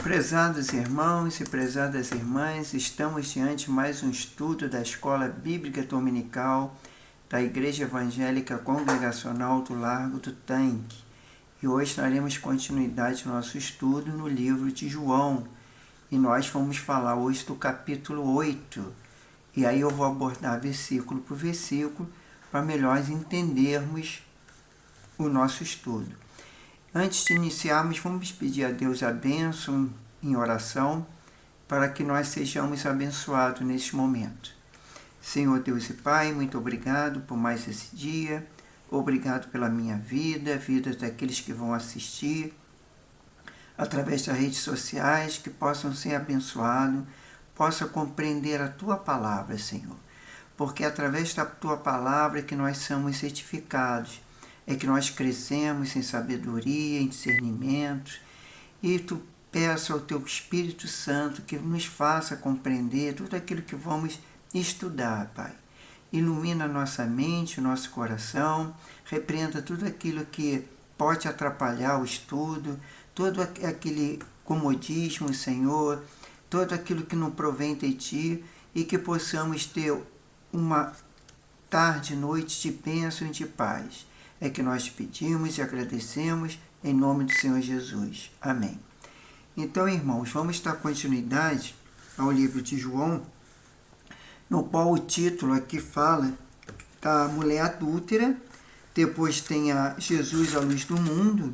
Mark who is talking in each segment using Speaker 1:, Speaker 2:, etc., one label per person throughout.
Speaker 1: Prezados irmãos e prezadas irmãs, estamos diante de mais um estudo da Escola Bíblica Dominical da Igreja Evangélica Congregacional do Largo do Tanque. E hoje daremos continuidade ao nosso estudo no livro de João. E nós vamos falar hoje do capítulo 8. E aí eu vou abordar versículo por versículo para melhor entendermos o nosso estudo. Antes de iniciarmos, vamos pedir a Deus a bênção em oração para que nós sejamos abençoados neste momento. Senhor Deus e Pai, muito obrigado por mais esse dia, obrigado pela minha vida, vida daqueles que vão assistir através das redes sociais, que possam ser abençoados, possam compreender a Tua Palavra, Senhor, porque é através da Tua Palavra que nós somos certificados, é que nós crescemos em sabedoria, em discernimento, e Tu peço ao Teu Espírito Santo que nos faça compreender tudo aquilo que vamos estudar, Pai. Ilumina a nossa mente, o nosso coração, repreenda tudo aquilo que pode atrapalhar o estudo, todo aquele comodismo, Senhor, todo aquilo que não provém de Ti, e que possamos ter uma tarde, noite de bênção e de paz. É que nós pedimos e agradecemos em nome do Senhor Jesus. Amém. Então, irmãos, vamos dar continuidade ao livro de João, no qual o título aqui fala da mulher adúltera, depois tem a Jesus, a luz do mundo,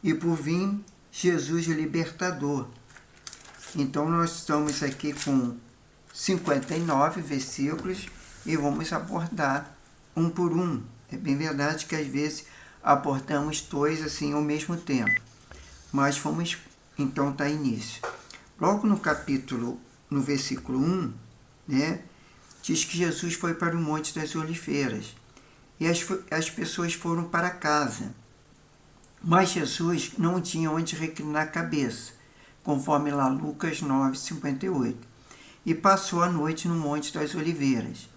Speaker 1: e por fim, Jesus, o libertador. Então, nós estamos aqui com 59 versículos e vamos abordar um por um. É bem verdade que às vezes abordamos dois assim ao mesmo tempo, mas vamos então dar início. Logo no versículo 1, diz que Jesus foi para o Monte das Oliveiras e as pessoas foram para casa, mas Jesus não tinha onde reclinar a cabeça, conforme lá Lucas 9:58, e passou a noite no Monte das Oliveiras.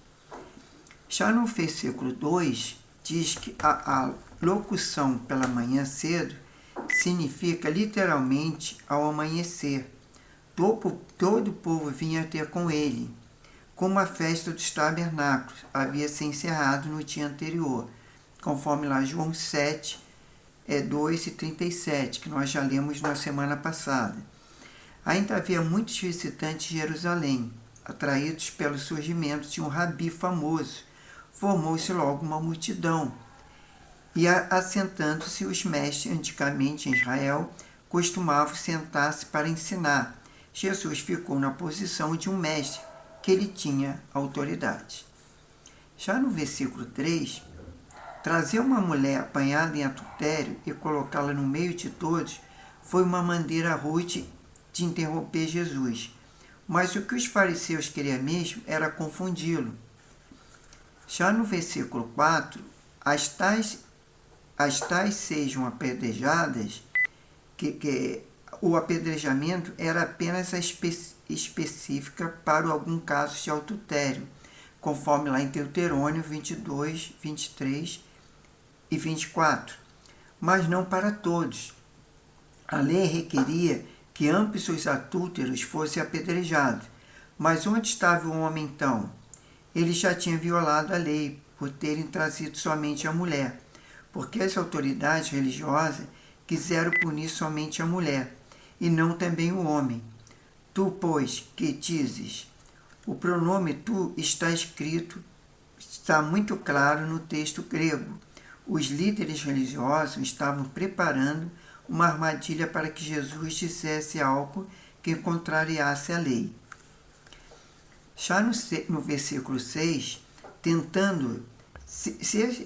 Speaker 1: Já no versículo 2, diz que a locução pela manhã cedo significa literalmente ao amanhecer. Todo o povo vinha ter com ele, como a festa dos tabernáculos havia se encerrado no dia anterior, conforme lá João 7, 2 e 37, que nós já lemos na semana passada. Ainda havia muitos visitantes de Jerusalém, atraídos pelo surgimento de um rabi famoso. Formou-se logo uma multidão, e assentando-se os mestres, antigamente em Israel, costumavam sentar-se para ensinar. Jesus ficou na posição de um mestre, que ele tinha autoridade. Já no versículo 3, trazer uma mulher apanhada em adultério e colocá-la no meio de todos foi uma maneira rude de interromper Jesus. Mas o que os fariseus queriam mesmo era confundi-lo. Já no versículo 4, as tais sejam apedrejadas, que o apedrejamento era apenas específica para algum caso de adultério, conforme lá em Deuterônio 22, 23 e 24, mas não para todos. A lei requeria que ambos os adúlteros fossem apedrejados, mas onde estava o homem então? Ele já tinha violado a lei por terem trazido somente a mulher, porque as autoridades religiosas quiseram punir somente a mulher, e não também o homem. Tu, pois, que dizes? O pronome tu está muito claro no texto grego. Os líderes religiosos estavam preparando uma armadilha para que Jesus dissesse algo que contrariasse a lei. Já no versículo 6, se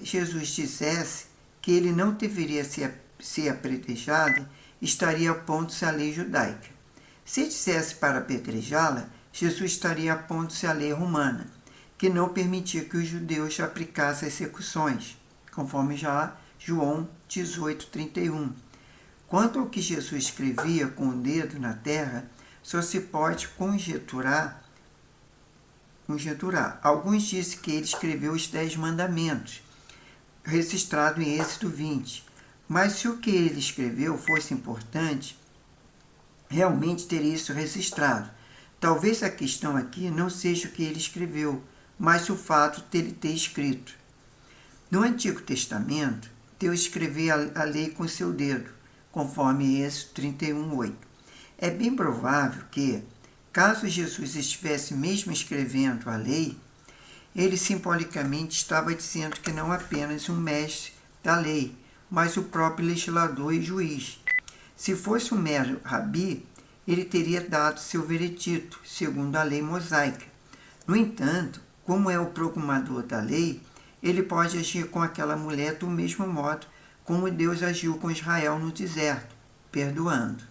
Speaker 1: Jesus dissesse que ele não deveria ser apedrejado, estaria opondo-se à lei judaica. Se dissesse para apedrejá-la, Jesus estaria opondo-se à lei romana, que não permitia que os judeus aplicassem execuções, conforme já João 18:31. Quanto ao que Jesus escrevia com o dedo na terra, só se pode conjecturar. Alguns dizem que ele escreveu os 10 mandamentos, registrado em Êxodo 20. Mas se o que ele escreveu fosse importante, realmente teria isso registrado. Talvez a questão aqui não seja o que ele escreveu, mas o fato de ele ter escrito. No Antigo Testamento, Deus escrevia a lei com seu dedo, conforme Êxodo 31:8. É bem provável que, caso Jesus estivesse mesmo escrevendo a lei, ele simbolicamente estava dizendo que não apenas um mestre da lei, mas o próprio legislador e juiz. Se fosse um mero rabi, ele teria dado seu veredito, segundo a lei mosaica. No entanto, como é o proclamador da lei, ele pode agir com aquela mulher do mesmo modo como Deus agiu com Israel no deserto, perdoando.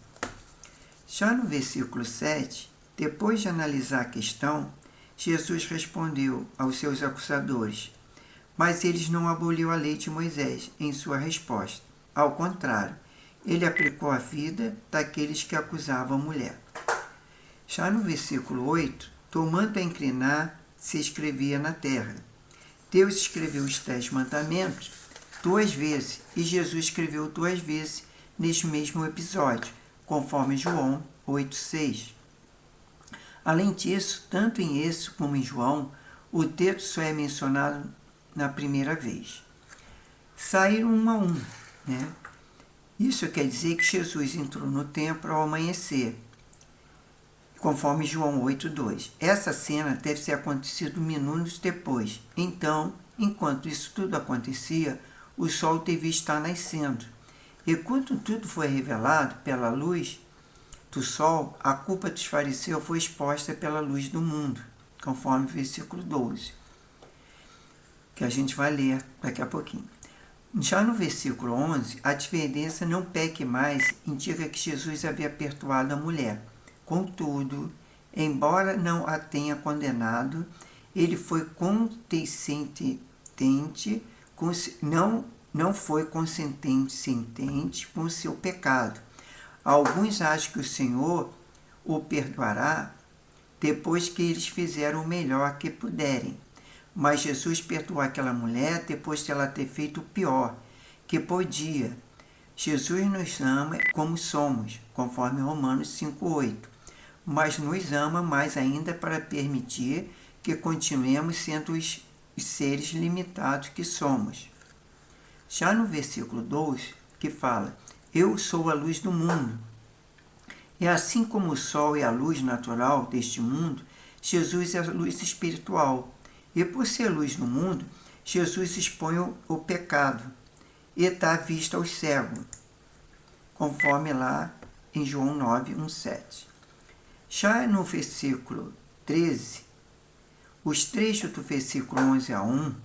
Speaker 1: Já no versículo 7, depois de analisar a questão, Jesus respondeu aos seus acusadores, mas eles não aboliu a lei de Moisés em sua resposta. Ao contrário, ele aplicou a vida daqueles que acusavam a mulher. Já no versículo 8, tomando a inclinar, se escrevia na terra. Deus escreveu os 10 mandamentos 2 vezes e Jesus escreveu 2 vezes neste mesmo episódio, conforme João 8,6. Além disso, tanto em Êxodo como em João, o texto só é mencionado na primeira vez. Saíram um a um, né? Isso quer dizer que Jesus entrou no templo ao amanhecer, conforme João 8,2. Essa cena deve ter acontecido minutos depois. Então, enquanto isso tudo acontecia, o sol devia estar nascendo. E quando tudo foi revelado pela luz do sol, a culpa dos fariseus foi exposta pela luz do mundo, conforme o versículo 12, que a gente vai ler daqui a pouquinho. Já no versículo 11, a advertência não peque mais indica que Jesus havia perdoado a mulher. Contudo, embora não a tenha condenado, ele foi consentente, não foi consentente com o seu pecado. Alguns acham que o Senhor o perdoará depois que eles fizeram o melhor que puderem. Mas Jesus perdoou aquela mulher depois de ela ter feito o pior que podia. Jesus nos ama como somos, conforme Romanos 5,8, mas nos ama mais ainda para permitir que continuemos sendo os seres limitados que somos. Já no versículo 12, que fala, eu sou a luz do mundo. E assim como o sol é a luz natural deste mundo, Jesus é a luz espiritual. E por ser luz do mundo, Jesus expõe o pecado e dá vista aos cegos, conforme lá em João 9:1-7. Já no versículo 13, os trechos do versículo 11-1,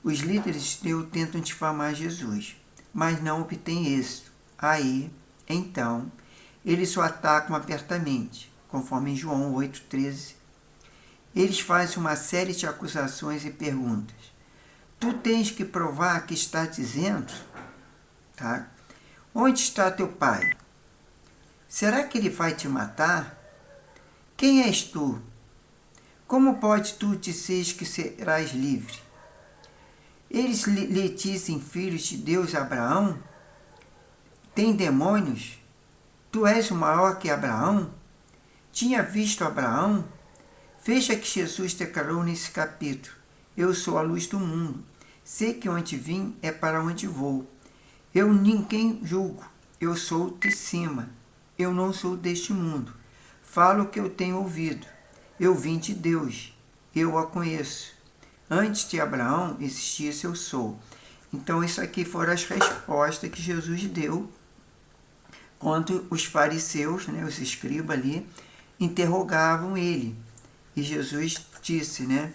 Speaker 1: os líderes de Deus tentam difamar Jesus, mas não obtêm êxito. Aí, então, eles o atacam apertamente, conforme em João 8:13. Eles fazem uma série de acusações e perguntas. Tu tens que provar que está dizendo? Tá? Onde está teu pai? Será que ele vai te matar? Quem és tu? Como pode tu dizeres que serás livre? Eles lhe dizem filhos de Deus Abraão? Tem demônios? Tu és o maior que Abraão? Tinha visto Abraão? Veja que Jesus declarou nesse capítulo, eu sou a luz do mundo, sei que onde vim é para onde vou. Eu ninguém julgo, eu sou de cima, eu não sou deste mundo. Falo o que eu tenho ouvido, eu vim de Deus, eu a conheço. Antes de Abraão existisse eu sou. Então isso aqui foram as respostas que Jesus deu quando os fariseus, né, os escribas ali, interrogavam ele. E Jesus disse, né?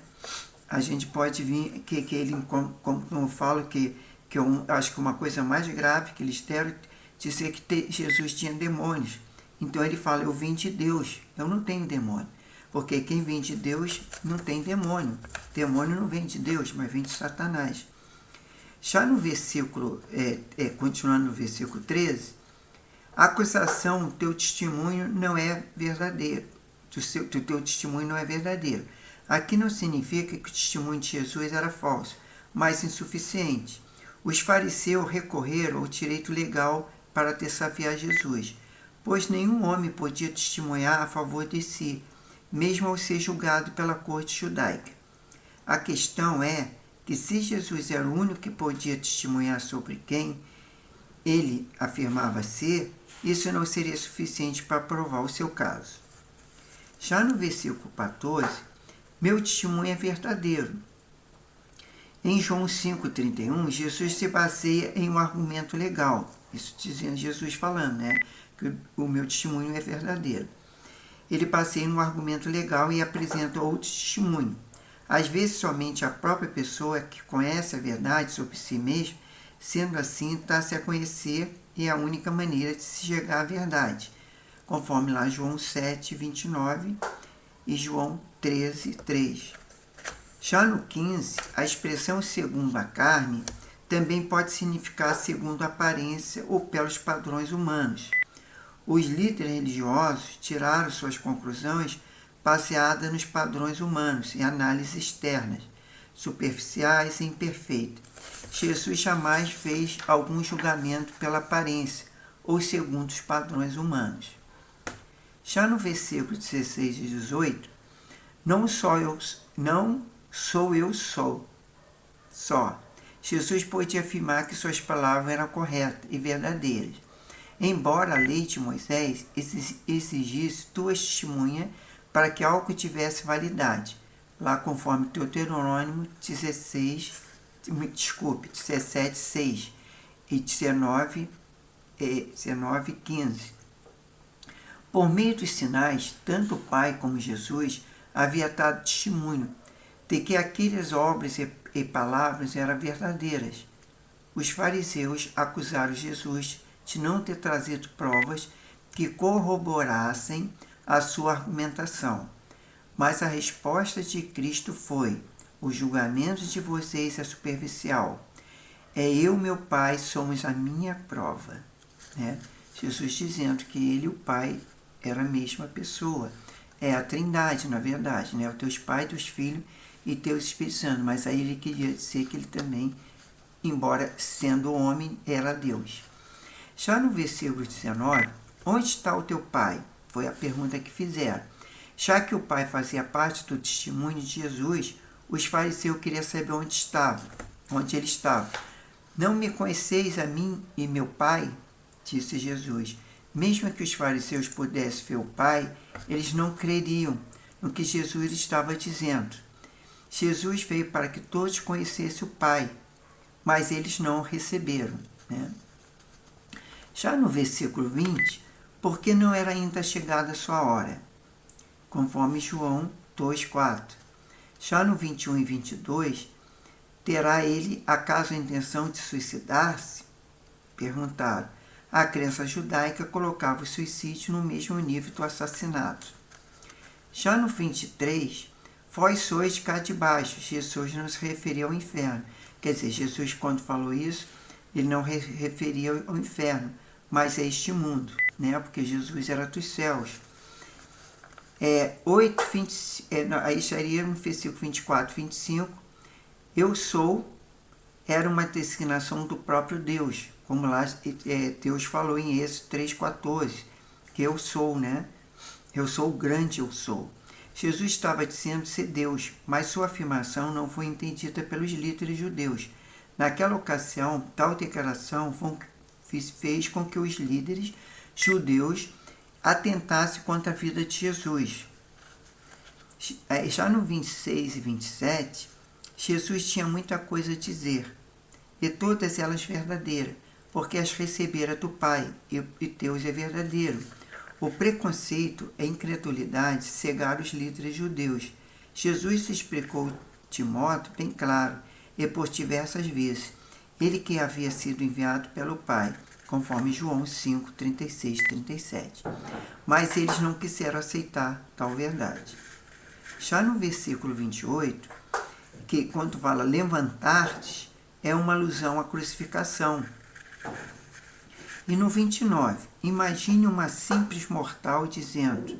Speaker 1: A gente pode vir, que ele, como eu falo, que eu acho que uma coisa mais grave que eles deram, dizer que Jesus tinha demônios. Então ele fala, eu vim de Deus, eu não tenho demônio. Porque quem vem de Deus não tem demônio. Demônio não vem de Deus, mas vem de Satanás. Já no versículo, continuando no versículo 13, a acusação, teu testemunho não é verdadeiro. Do teu testemunho não é verdadeiro. Aqui não significa que o testemunho de Jesus era falso, mas insuficiente. Os fariseus recorreram ao direito legal para desafiar Jesus. pois nenhum homem podia testemunhar a favor de si, mesmo ao ser julgado pela corte judaica. A questão é que se Jesus era o único que podia testemunhar sobre quem ele afirmava ser, isso não seria suficiente para provar o seu caso. Já no versículo 14, meu testemunho é verdadeiro. Em João 5,31, Jesus se baseia em um argumento legal. Isso dizendo Jesus falando, que o meu testemunho é verdadeiro. Ele baseia em um argumento legal e apresenta outro testemunho. Às vezes, somente a própria pessoa que conhece a verdade sobre si mesma, sendo assim, está-se a conhecer e é a única maneira de se chegar à verdade, conforme lá João 7,29 e João 13,3. Já no 15, a expressão segundo a carne também pode significar segundo a aparência ou pelos padrões humanos. Os líderes religiosos tiraram suas conclusões baseadas nos padrões humanos e análises externas, superficiais e imperfeitas. Jesus jamais fez algum julgamento pela aparência ou segundo os padrões humanos. Já no versículo 16 e 18, não sou eu só. Jesus pôde afirmar que suas palavras eram corretas e verdadeiras. Embora a lei de Moisés exigisse duas testemunhas para que algo tivesse validade, lá conforme Deuteronômio 17,6 e 19,15. Por meio dos sinais, tanto o Pai como Jesus havia dado testemunho de que aquelas obras e palavras eram verdadeiras. Os fariseus acusaram Jesus de não ter trazido provas que corroborassem a sua argumentação. Mas a resposta de Cristo foi: o julgamento de vocês é superficial. É eu e meu Pai somos a minha prova. Jesus dizendo que ele e o Pai eram a mesma pessoa. É a Trindade, na verdade, o Deus Pai, Deus Filho e Deus Espírito Santo. Mas aí ele queria dizer que ele também, embora sendo homem, era Deus. Já no versículo 19, onde está o teu Pai? Foi a pergunta que fizeram. Já que o Pai fazia parte do testemunho de Jesus, os fariseus queriam saber onde ele estava. Não me conheceis a mim e meu Pai? Disse Jesus. Mesmo que os fariseus pudessem ver o Pai, eles não creriam no que Jesus estava dizendo. Jesus veio para que todos conhecessem o Pai, mas eles não o receberam. Já no versículo 20, porque não era ainda chegada a sua hora, conforme João 2,4. Já no 21 e 22, terá ele acaso a intenção de suicidar-se? Perguntaram. A crença judaica colocava o suicídio no mesmo nível do assassinato. Já no 23, vós sois de cá de baixo. Jesus não se referia ao inferno. Quer dizer, Jesus, quando falou isso, ele não referia ao inferno, mas a este mundo, porque Jesus era dos céus. Aí estaria no versículo 24, 25, eu sou, era uma designação do próprio Deus, como lá Deus falou em Êxodo 3,14, que eu sou, eu sou o grande eu sou. Jesus estava dizendo ser Deus, mas sua afirmação não foi entendida pelos líderes judeus. Naquela ocasião, tal declaração fez com que os líderes judeus atentassem contra a vida de Jesus. Já no 26 e 27, Jesus tinha muita coisa a dizer, e todas elas verdadeiras, porque as recebera do Pai, e Deus é verdadeiro. O preconceito e a incredulidade cegaram os líderes judeus. Jesus se explicou de modo bem claro, e por diversas vezes, ele que havia sido enviado pelo Pai, conforme João 5, 36 e 37. Mas eles não quiseram aceitar tal verdade. Já no versículo 28, que quando fala levantar-te, é uma alusão à crucificação. E no 29, imagine uma simples mortal dizendo,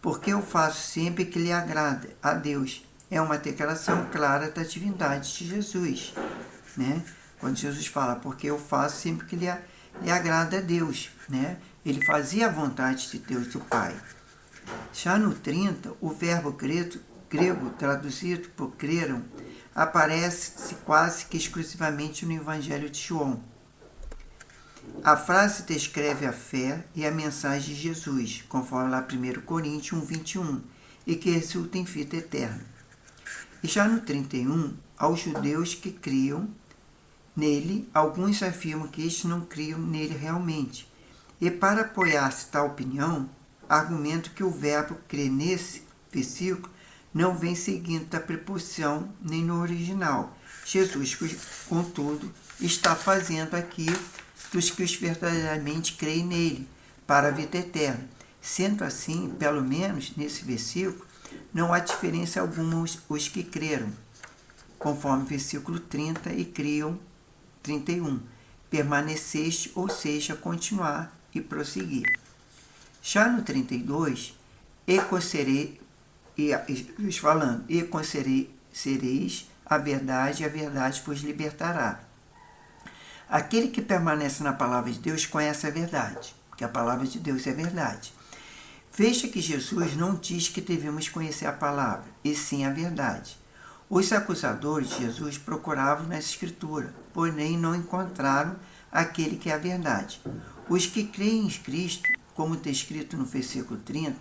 Speaker 1: porque eu faço sempre que lhe agrada a Deus. É uma declaração clara da divindade de Jesus. Quando Jesus fala, porque eu faço sempre que lhe agrada a Deus. Ele fazia a vontade de Deus do Pai. Já no 30, o verbo grego traduzido por creram aparece quase que exclusivamente no Evangelho de João. A frase descreve a fé e a mensagem de Jesus, conforme lá 1 Coríntios 1:21, e que resulta em vida eterna. E já no 31, aos judeus que criam nele, alguns afirmam que estes não criam nele realmente. E para apoiar-se tal opinião, argumento que o verbo crer nesse versículo não vem seguindo da preposição nem no original. Jesus, contudo, está fazendo aqui dos que os verdadeiramente creem nele, para a vida eterna. Sendo assim, pelo menos nesse versículo, não há diferença alguma os que creram, conforme o versículo 30, e criam 31. Permaneceste, ou seja, continuar e prosseguir. Já no 32, e conhecereis a verdade vos libertará. Aquele que permanece na palavra de Deus conhece a verdade, porque a palavra de Deus é verdade. Veja que Jesus não diz que devemos conhecer a palavra, e sim a verdade. Os acusadores de Jesus procuravam na Escritura, porém não encontraram aquele que é a verdade. Os que creem em Cristo, como descrito no versículo 30,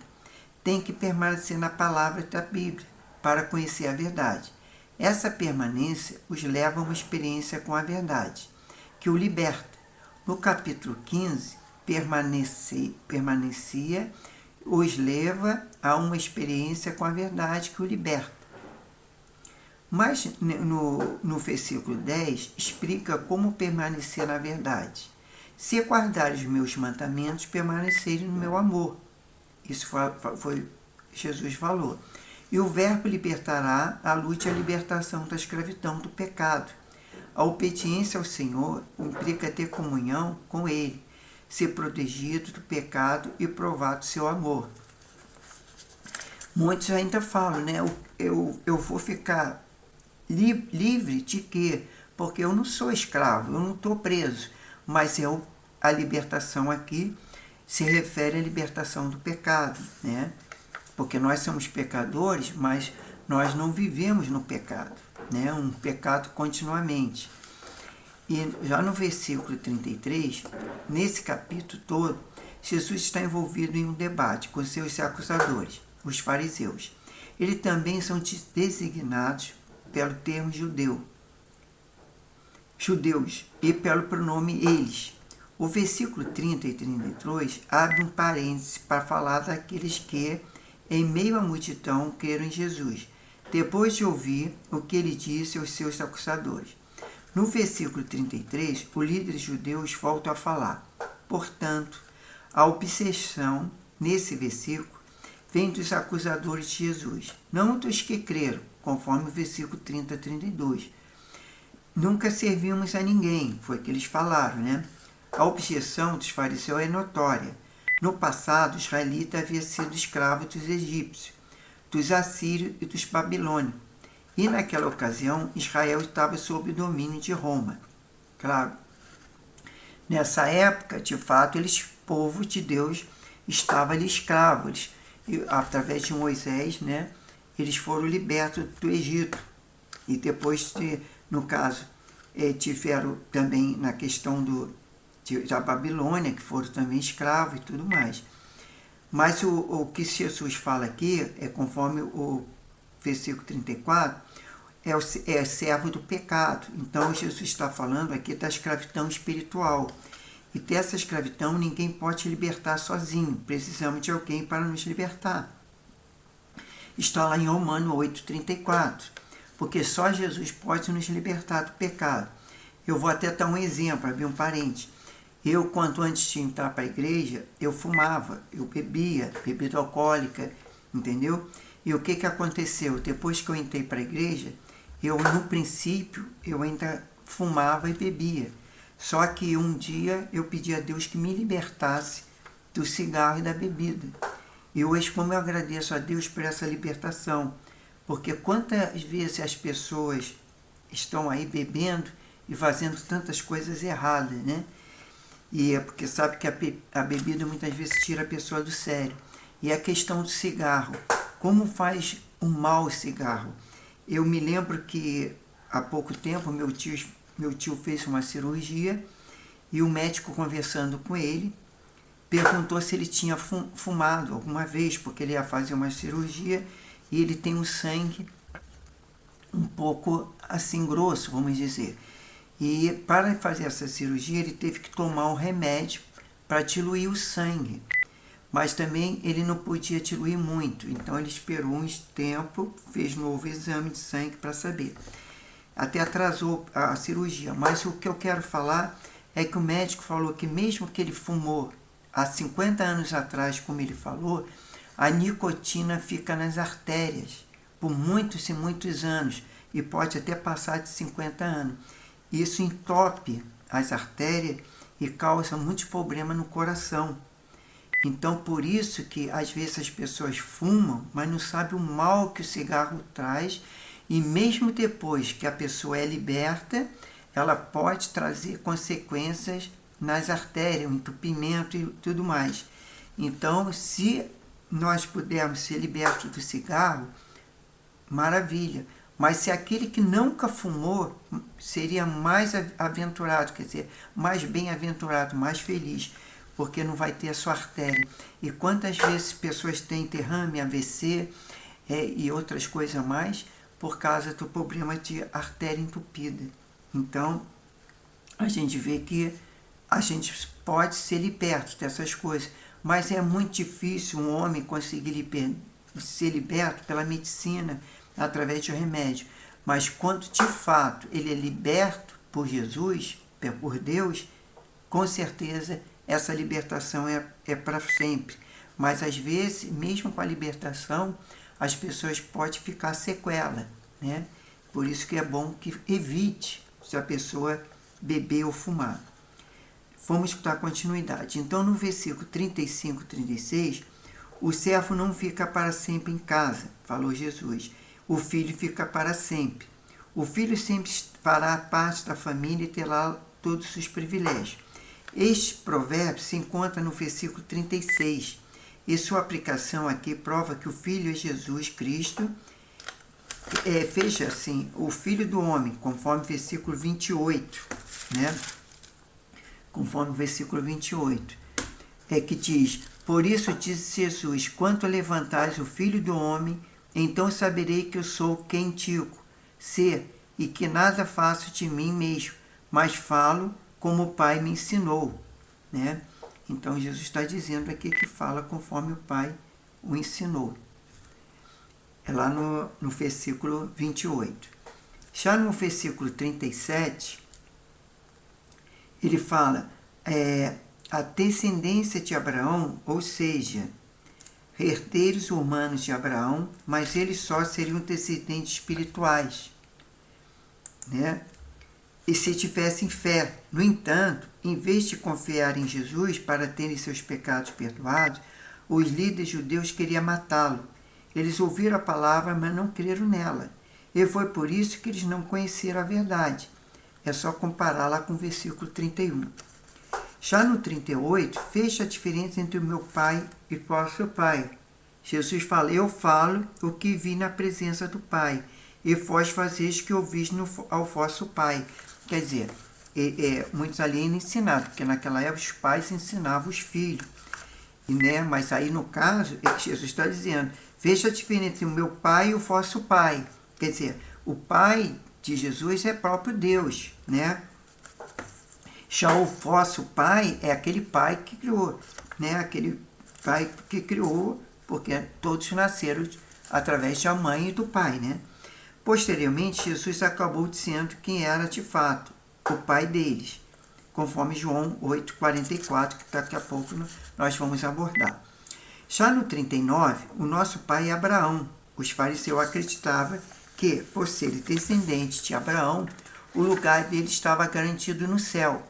Speaker 1: têm que permanecer na palavra da Bíblia para conhecer a verdade. Essa permanência os leva a uma experiência com a verdade, que o liberta. No capítulo 15, permanecia os leva a uma experiência com a verdade que o liberta. Mas no versículo 10, explica como permanecer na verdade. Se guardares os meus mandamentos, permanecerem no meu amor. Isso foi Jesus falou. E o verbo libertará alute à libertação da escravidão do pecado. A obediência ao Senhor implica ter comunhão com Ele, ser protegido do pecado e provado seu amor. Muitos ainda falam, né? Eu vou ficar livre de quê? Porque eu não sou escravo, eu não estou preso. Mas a libertação aqui se refere à libertação do pecado, né? Porque nós somos pecadores, mas nós não vivemos no pecado, né? Um pecado continuamente. E já no versículo 33, nesse capítulo todo, Jesus está envolvido em um debate com seus acusadores, os fariseus. Eles também são designados pelo termo judeus, e pelo pronome eles. O versículo 30 e 32 abre um parêntese para falar daqueles que, em meio à multidão, creram em Jesus, depois de ouvir o que ele disse aos seus acusadores. No versículo 33, os líderes judeus voltam a falar. Portanto, a obsessão, nesse versículo, vem dos acusadores de Jesus, não dos que creram, conforme o versículo 30 a 32. Nunca servimos a ninguém, foi o que eles falaram, né? A objeção dos fariseus é notória. No passado, o israelita havia sido escravo dos egípcios, dos assírios e dos babilônios. E naquela ocasião, Israel estava sob o domínio de Roma. Claro, nessa época, de fato, o povo de Deus estava ali escravo. Através de Moisés, né, eles foram libertos do Egito. E depois, no caso, tiveram também na questão da Babilônia, que foram também escravos e tudo mais. Mas o que Jesus fala aqui, conforme o versículo 34, é servo do pecado. Então, Jesus está falando aqui da escravidão espiritual. E dessa escravidão ninguém pode se libertar sozinho. Precisamos de alguém para nos libertar. Está lá em Romanos 8:34. Porque só Jesus pode nos libertar do pecado. Eu vou até dar um exemplo, abrir um parente. Eu, quando antes de entrar para a igreja, eu fumava, eu bebida alcoólica, entendeu? E o que aconteceu? Depois que eu entrei para a igreja, no princípio, eu ainda fumava e bebia. Só que um dia eu pedi a Deus que me libertasse do cigarro e da bebida. E hoje, como eu agradeço a Deus por essa libertação, porque quantas vezes as pessoas estão aí bebendo e fazendo tantas coisas erradas, né? E é porque sabe que a bebida muitas vezes tira a pessoa do sério. E a questão do cigarro. Como faz um mal o cigarro? Eu me lembro que há pouco tempo meu tio fez uma cirurgia e o médico, conversando com ele, perguntou se ele tinha fumado alguma vez, porque ele ia fazer uma cirurgia e ele tem um sangue um pouco assim grosso, vamos dizer. E para fazer essa cirurgia ele teve que tomar um remédio para diluir o sangue. Mas também ele não podia diluir muito, então ele esperou um tempo, fez novo exame de sangue para saber. Até atrasou a cirurgia, mas o que eu quero falar é que o médico falou que mesmo que ele fumou há 50 anos atrás, como ele falou, a nicotina fica nas artérias por muitos e muitos anos e pode até passar de 50 anos. Isso entope as artérias e causa muitos problemas no coração. Então, por isso que às vezes as pessoas fumam, mas não sabem o mal que o cigarro traz, e mesmo depois que a pessoa é liberta, ela pode trazer consequências nas artérias, um entupimento e tudo mais. Então, se nós pudermos ser libertos do cigarro, maravilha. Mas se aquele que nunca fumou, seria mais aventurado, quer dizer, mais bem-aventurado, mais feliz, porque não vai ter a sua artéria. E quantas vezes pessoas têm derrame, AVC e outras coisas mais, por causa do problema de artéria entupida. Então, a gente vê que a gente pode ser liberto dessas coisas, mas é muito difícil um homem conseguir ser liberto pela medicina, através de um remédio. Mas quando de fato ele é liberto por Jesus, por Deus, com certeza essa libertação é para sempre. Mas às vezes, mesmo com a libertação, as pessoas podem ficar sequela, né? Por isso que é bom que evite se a pessoa beber ou fumar. Vamos escutar a continuidade. Então, no versículo 35 e 36, o servo não fica para sempre em casa, falou Jesus. O filho fica para sempre. O filho sempre fará parte da família e terá todos os privilégios. Este provérbio se encontra no versículo 36. E sua aplicação aqui prova que o Filho é Jesus Cristo. Veja assim, o Filho do Homem, conforme o versículo 28, né? Conforme o versículo 28, que diz: por isso disse Jesus, quanto levantais o Filho do Homem, então saberei que eu sou quem digo ser, e que nada faço de mim mesmo, mas falo como o Pai me ensinou, né? Então Jesus está dizendo aqui que fala conforme o Pai o ensinou. É lá no versículo 28. Já no versículo 37, ele fala a descendência de Abraão, ou seja, herdeiros humanos de Abraão, mas eles só seriam descendentes espirituais, né? E se tivessem fé. No entanto, em vez de confiar em Jesus para terem seus pecados perdoados, os líderes judeus queriam matá-lo. Eles ouviram a palavra, mas não creram nela. E foi por isso que eles não conheceram a verdade. É só compará-la com o versículo 31. Já no 38, fecha a diferença entre o meu Pai e o vosso Pai. Jesus fala, eu falo o que vi na presença do Pai, e vós fazeis o que ouvis ao vosso Pai. Quer dizer, muitos ali ensinaram, porque naquela época os pais ensinavam os filhos. Né? Mas aí no caso, Jesus está dizendo, veja a diferença entre o meu Pai e o vosso Pai. Quer dizer, o Pai de Jesus é próprio Deus, né? Já o vosso Pai é aquele Pai que criou, né? Aquele Pai que criou, porque todos nasceram através da mãe e do Pai, né? Posteriormente, Jesus acabou dizendo quem era de fato o Pai deles, conforme João 8,44, que daqui a pouco nós vamos abordar. Já no 39, o nosso pai é Abraão. Os fariseus acreditavam que, por serem descendentes de Abraão, o lugar dele estava garantido no céu.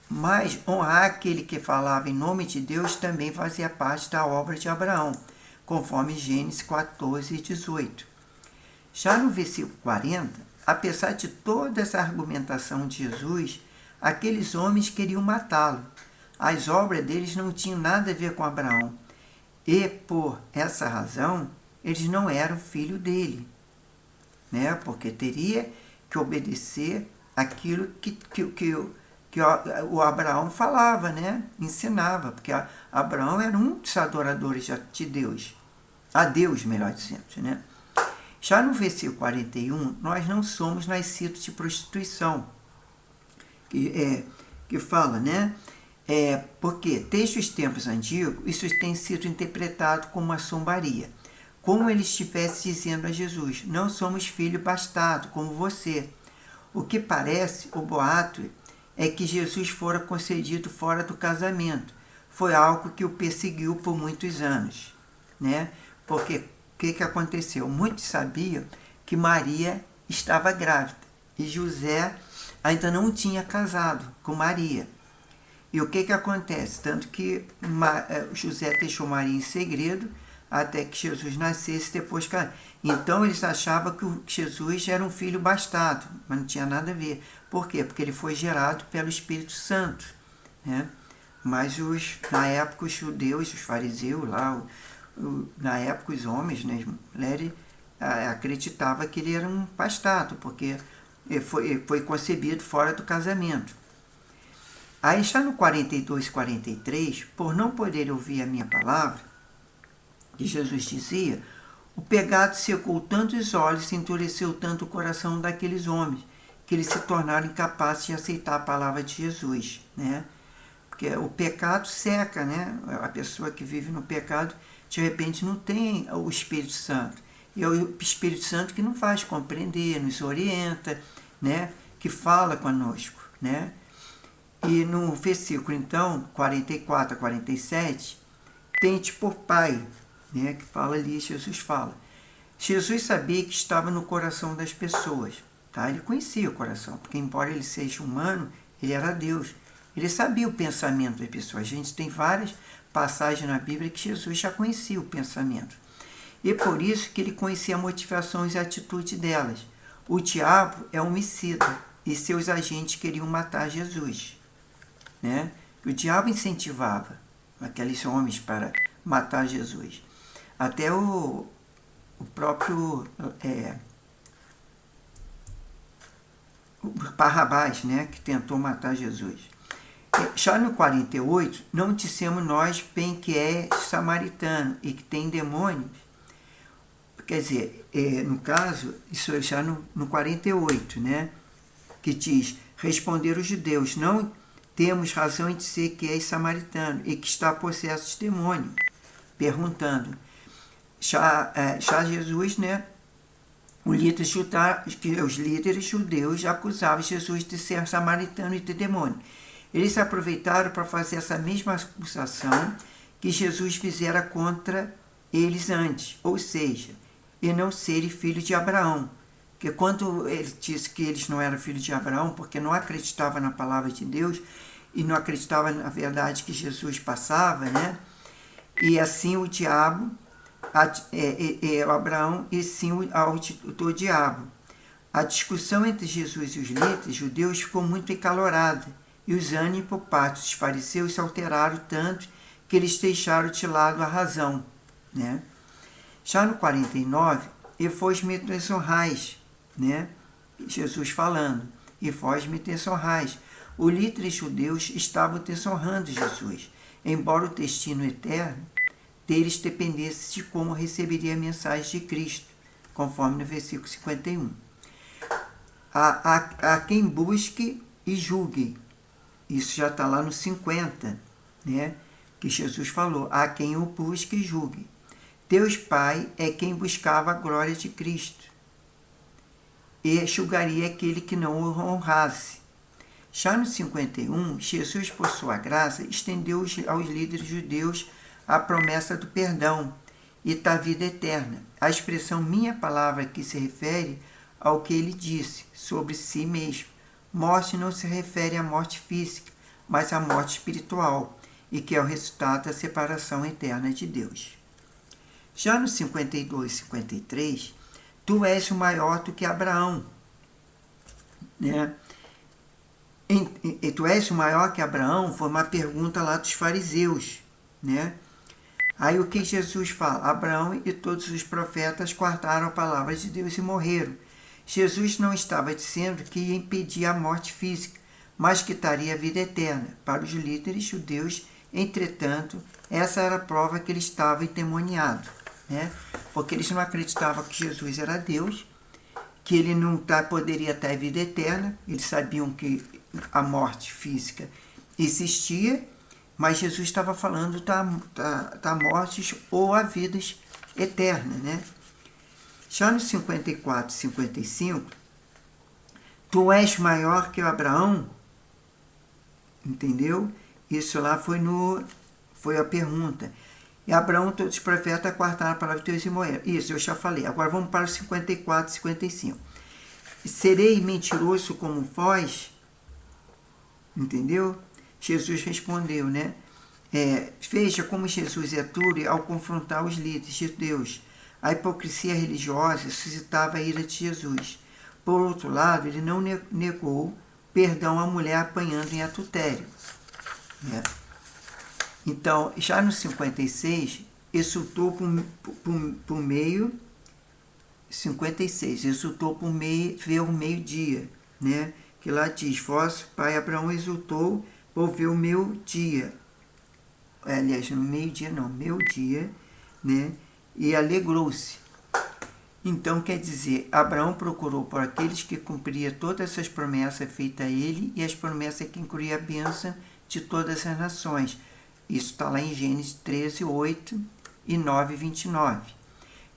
Speaker 1: Mas honrar aquele que falava em nome de Deus também fazia parte da obra de Abraão, conforme Gênesis 14 e 18. Já no versículo 40, apesar de toda essa argumentação de Jesus, aqueles homens queriam matá-lo. As obras deles não tinham nada a ver com Abraão. E, por essa razão, eles não eram filho dele, né? Porque teria que obedecer aquilo que o Abraão falava, né? Ensinava, porque Abraão era um dos adoradores de Deus, a Deus, melhor dizendo, né? Já no versículo 41, nós não somos nascidos de prostituição, que fala, né? Porque, desde os tempos antigos, isso tem sido interpretado como uma zombaria, como ele estivesse dizendo a Jesus: não somos filho bastardo, como você. O que parece, o boato, é que Jesus fora concedido fora do casamento. Foi algo que o perseguiu por muitos anos, né? Porque o que aconteceu? Muitos sabiam que Maria estava grávida e José ainda não tinha casado com Maria. E o que acontece? Tanto que José deixou Maria em segredo até que Jesus nascesse depois. Então eles achavam que Jesus era um filho bastardo, mas não tinha nada a ver. Por quê? Porque ele foi gerado pelo Espírito Santo, né? Mas na época os judeus, os fariseus lá, na época os homens, né, as mulheres, acreditavam que ele era um bastardo, porque foi concebido fora do casamento. Aí está no 42, 43, por não poder ouvir a minha palavra, que Jesus dizia, o pecado secou tanto os olhos e endureceu tanto o coração daqueles homens, que eles se tornaram incapazes de aceitar a palavra de Jesus, né? Porque o pecado seca, né? A pessoa que vive no pecado, de repente, não tem o Espírito Santo. E é o Espírito Santo que nos faz compreender, nos orienta, né? Que fala conosco, né? E no versículo, então, 44 a 47, tente por pai, né? Que fala ali, Jesus fala. Jesus sabia que estava no coração das pessoas, tá? Ele conhecia o coração, porque embora ele seja humano, ele era Deus. Ele sabia o pensamento das pessoas. A gente tem várias passagens na Bíblia que Jesus já conhecia o pensamento. E por isso que ele conhecia as motivações e atitudes delas. O diabo é homicida e seus agentes queriam matar Jesus, né? O diabo incentivava aqueles homens para matar Jesus. Até o próprio o Barrabás, né, que tentou matar Jesus. Já no 48, não dissemos nós bem que é samaritano e que tem demônios. Quer dizer, no caso, isso é já no 48, né, que diz, responderam os judeus, não temos razão em dizer que é samaritano e que está possesso de demônio, perguntando. Já Jesus, né, os líderes judeus acusavam Jesus de ser samaritano e de demônio. Eles se aproveitaram para fazer essa mesma acusação que Jesus fizera contra eles antes, ou seja, e não serem filhos de Abraão. Porque quando ele disse que eles não eram filhos de Abraão, porque não acreditavam na palavra de Deus e não acreditavam na verdade que Jesus passava, né? E assim o diabo, Abraão, e sim o diabo. A discussão entre Jesus e os líderes judeus ficou muito acalorada, e os ânimos por parte dos fariseus se alteraram tanto que eles deixaram de lado a razão, né? Já no 49, e vós me desonrais, né? Jesus falando, e vós me desonrais. Os líderes judeus estavam desonrando Jesus, embora o destino eterno deles dependesse de como receberia a mensagem de Cristo, conforme no versículo 51. Há quem busque e julgue. Isso já está lá no 50, né? Que Jesus falou, há quem o busque e julgue. Deus Pai é quem buscava a glória de Cristo e julgaria aquele que não o honrasse. Já no 51, Jesus, por sua graça, estendeu aos líderes judeus a promessa do perdão e da vida eterna. A expressão minha palavra aqui se refere ao que ele disse sobre si mesmo. Morte não se refere à morte física, mas à morte espiritual, e que é o resultado da separação eterna de Deus. Já no 52 e 53, tu és o maior do que Abraão, né? Tu és maior que Abraão? Foi uma pergunta lá dos fariseus, né? Aí o que Jesus fala? Abraão e todos os profetas guardaram a palavra de Deus e morreram. Jesus não estava dizendo que ia impedir a morte física, mas que daria a vida eterna. Para os líderes judeus, entretanto, essa era a prova que ele estava endemoniado, né? Porque eles não acreditavam que Jesus era Deus, que ele não poderia ter a vida eterna. Eles sabiam que a morte física existia, mas Jesus estava falando da morte ou a vida eterna, né? Já no 54 e 55, tu és maior que Abraão? Entendeu? Isso lá foi a pergunta. E Abraão, todos os profetas, guardaram a palavra de Deus e morreram. Isso, eu já falei. Agora vamos para o 54 e 55. Serei mentiroso como vós? Entendeu? Jesus respondeu, né? Veja como Jesus é duro ao confrontar os líderes de Deus. A hipocrisia religiosa suscitava a ira de Jesus. Por outro lado, ele não negou perdão à mulher apanhando em adultério, né? Então, já no 56, exultou por meio... 56, exultou por meio, ver o meio-dia, né? Que lá diz, vosso pai Abraão exultou por ver o meu dia. Aliás, no meio-dia não, meu dia, né? E alegrou-se. Então, quer dizer, Abraão procurou por aqueles que cumpriam todas essas promessas feitas a ele e as promessas que incluíam a bênção de todas as nações. Isso está lá em Gênesis 13, 8 e 9, 29.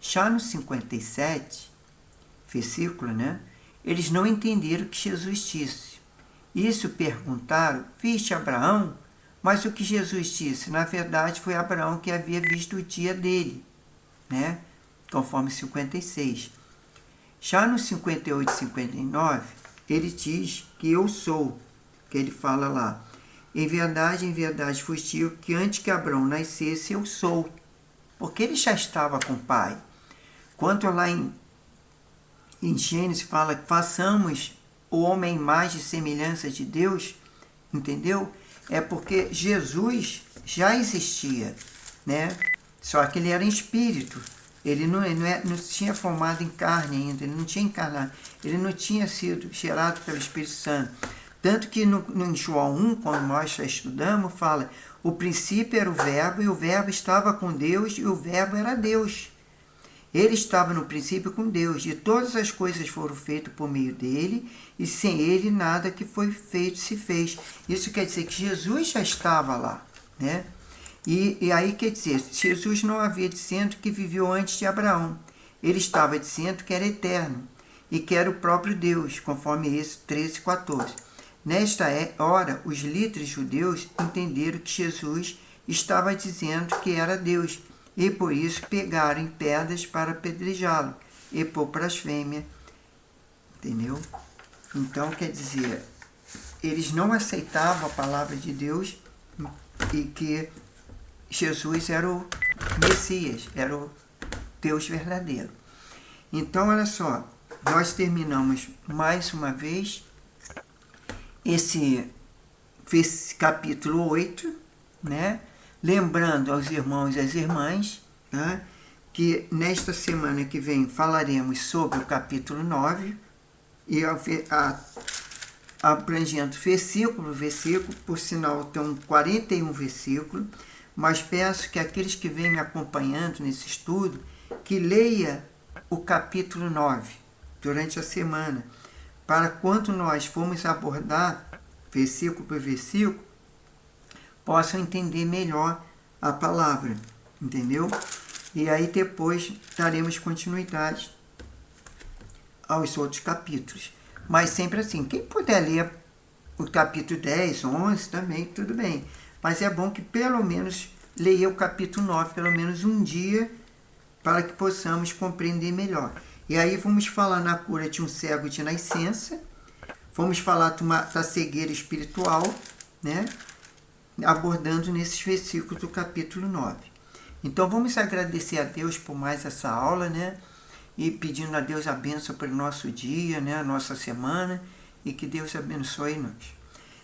Speaker 1: Já no 57, versículo, né? Eles não entenderam o que Jesus disse. Isso perguntaram, viste Abraão? Mas o que Jesus disse, na verdade, foi Abraão que havia visto o dia dele, né? Conforme 56. Já no 58 e 59, ele diz que eu sou, que ele fala lá. Em verdade vos digo que antes que Abraão nascesse, eu sou. Porque ele já estava com o Pai. Quanto lá em Gênesis fala que façamos o homem imagem e semelhança de Deus, entendeu? É porque Jesus já existia, né? Só que ele era em espírito. Ele não tinha formado em carne ainda, ele não tinha encarnado, ele não tinha sido gerado pelo Espírito Santo. Tanto que no João 1, quando nós já estudamos, fala, o princípio era o verbo, e o verbo estava com Deus, e o verbo era Deus. Ele estava no princípio com Deus, e todas as coisas foram feitas por meio dele, e sem ele nada que foi feito se fez. Isso quer dizer que Jesus já estava lá, né? E aí quer dizer, Jesus não havia dizendo que viveu antes de Abraão. Ele estava dizendo que era eterno, e que era o próprio Deus, conforme Êxodo 13, 14. Nesta hora, os líderes judeus entenderam que Jesus estava dizendo que era Deus, e por isso pegaram em pedras para apedrejá-lo e por blasfêmia. Entendeu? Então, quer dizer, eles não aceitavam a palavra de Deus e que Jesus era o Messias, era o Deus verdadeiro. Então, olha só, nós terminamos mais uma vez esse capítulo 8, né? Lembrando aos irmãos e às irmãs, né, que nesta semana que vem falaremos sobre o capítulo 9, e abrangendo versículo, por sinal estão 41 versículos, mas peço que aqueles que vêm me acompanhando nesse estudo, que leia o capítulo 9 durante a semana, para quando nós formos abordar versículo por versículo, possam entender melhor a palavra, entendeu? E aí depois daremos continuidade aos outros capítulos. Mas sempre assim, quem puder ler o capítulo 10, 11 também, tudo bem. Mas é bom que pelo menos leia o capítulo 9, pelo menos um dia, para que possamos compreender melhor. E aí vamos falar na cura de um cego de nascença, vamos falar da cegueira espiritual, né? Abordando nesses versículos do capítulo 9. Então vamos agradecer a Deus por mais essa aula, né? E pedindo a Deus a bênção para o nosso dia, né? A nossa semana, e que Deus abençoe nós.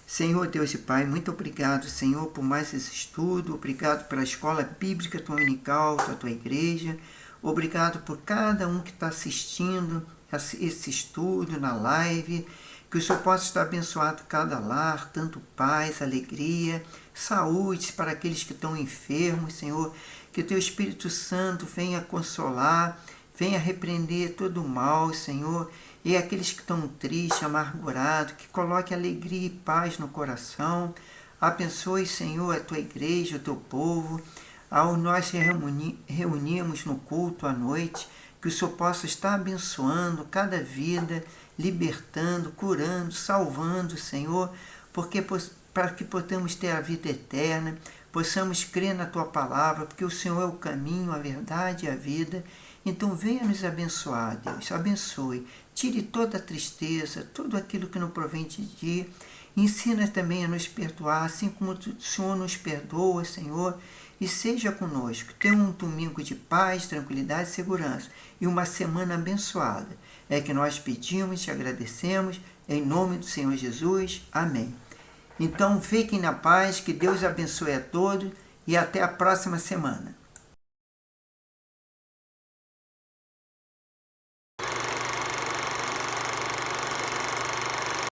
Speaker 1: Senhor Deus e Pai, muito obrigado, Senhor, por mais esse estudo, obrigado pela escola bíblica dominical da tua igreja, obrigado por cada um que está assistindo esse estudo na live, que o Senhor possa estar abençoado cada lar, tanto paz, alegria, saúde para aqueles que estão enfermos, Senhor, que o teu Espírito Santo venha consolar, venha repreender todo o mal, Senhor, e aqueles que estão tristes, amargurados, que coloque alegria e paz no coração. Abençoe, Senhor, a tua igreja, o teu povo, ao nós reunirmos no culto à noite, que o Senhor possa estar abençoando cada vida, libertando, curando, salvando, Senhor, porque para que possamos ter a vida eterna, possamos crer na tua palavra, porque o Senhor é o caminho, a verdade e a vida. Então venha nos abençoar, Deus, abençoe, tire toda a tristeza, tudo aquilo que não provém de ti, ensina também a nos perdoar, assim como o Senhor nos perdoa, Senhor, e seja conosco. Tenha um domingo de paz, tranquilidade e segurança, e uma semana abençoada. É que nós pedimos e te agradecemos, em nome do Senhor Jesus. Amém. Então fiquem na paz, que Deus abençoe a todos e até a próxima semana.